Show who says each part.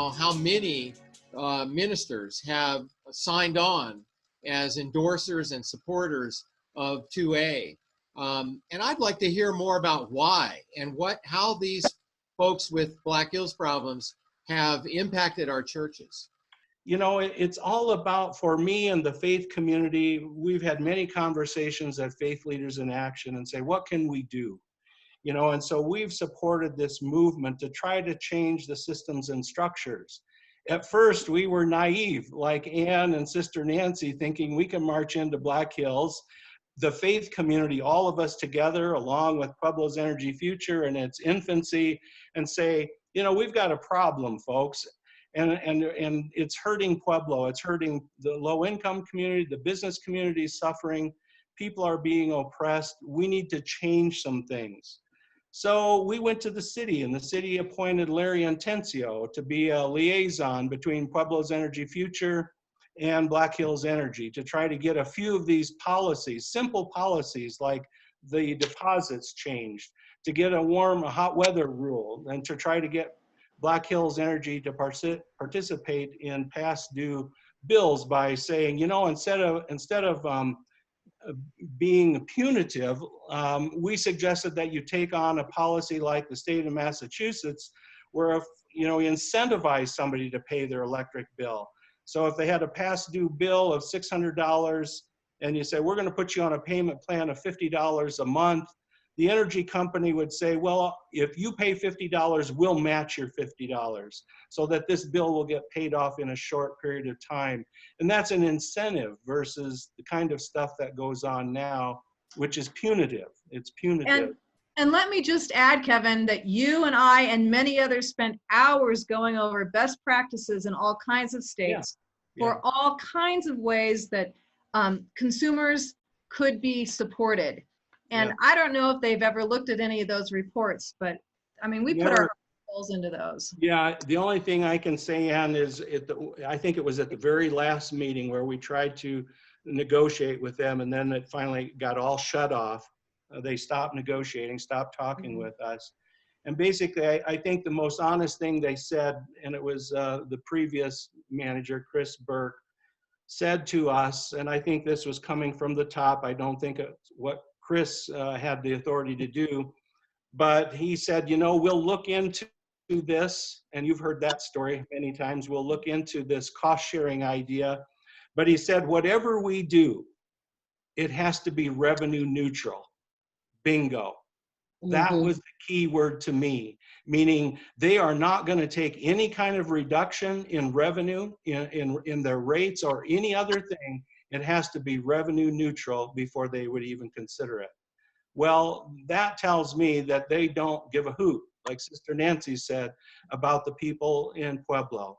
Speaker 1: now how many ministers have signed on as endorsers and supporters of 2A. And I'd like to hear more about why and how these folks with Black Hills problems have impacted our churches.
Speaker 2: You know, it's all about, for me and the faith community, we've had many conversations at Faith Leaders in Action and say, what can we do? You know, and so we've supported this movement to try to change the systems and structures. At first, we were naive, like Ann and Sister Nancy, thinking we can march into Black Hills, the faith community, all of us together, along with Pueblo's Energy Future in its infancy, and say, you know, we've got a problem, folks. And it's hurting Pueblo. It's hurting the low-income community. The business community is suffering. People are being oppressed. We need to change some things. So we went to the city, and the city appointed Larry Intencio to be a liaison between Pueblo's Energy Future and Black Hills Energy to try to get a few of these policies, simple policies like the deposits changed, to get a hot weather rule, and to try to get Black Hills Energy to participate in past due bills by saying, you know, instead of being punitive, we suggested that you take on a policy like the state of Massachusetts, where if, you know, you incentivize somebody to pay their electric bill. So if they had a past due bill of $600 and you say, we're going to put you on a payment plan of $50 a month, the energy company would say, well, if you pay $50, we'll match your $50 so that this bill will get paid off in a short period of time. And that's an incentive versus the kind of stuff that goes on now, which is punitive. It's punitive.
Speaker 3: And let me just add, Kevin, that you and I and many others spent hours going over best practices in all kinds of states for all kinds of ways that consumers could be supported. And I don't know if they've ever looked at any of those reports, but I mean, we put our souls into those.
Speaker 2: Yeah, the only thing I can say, Ann, is I think it was at the very last meeting where we tried to negotiate with them, and then it finally got all shut off. They stopped negotiating, stopped talking with us. And basically, I think the most honest thing they said, and it was the previous manager, Chris Burke, said to us, and I think this was coming from the top, I don't think it's what Chris had the authority to do, but he said, you know, we'll look into this, and you've heard that story many times, we'll look into this cost-sharing idea, but he said, whatever we do, it has to be revenue neutral. Bingo. That was the key word to me, meaning they are not going to take any kind of reduction in revenue, in their rates or any other thing. It has to be revenue neutral before they would even consider it. Well, that tells me that they don't give a hoot, like Sister Nancy said, about the people in Pueblo.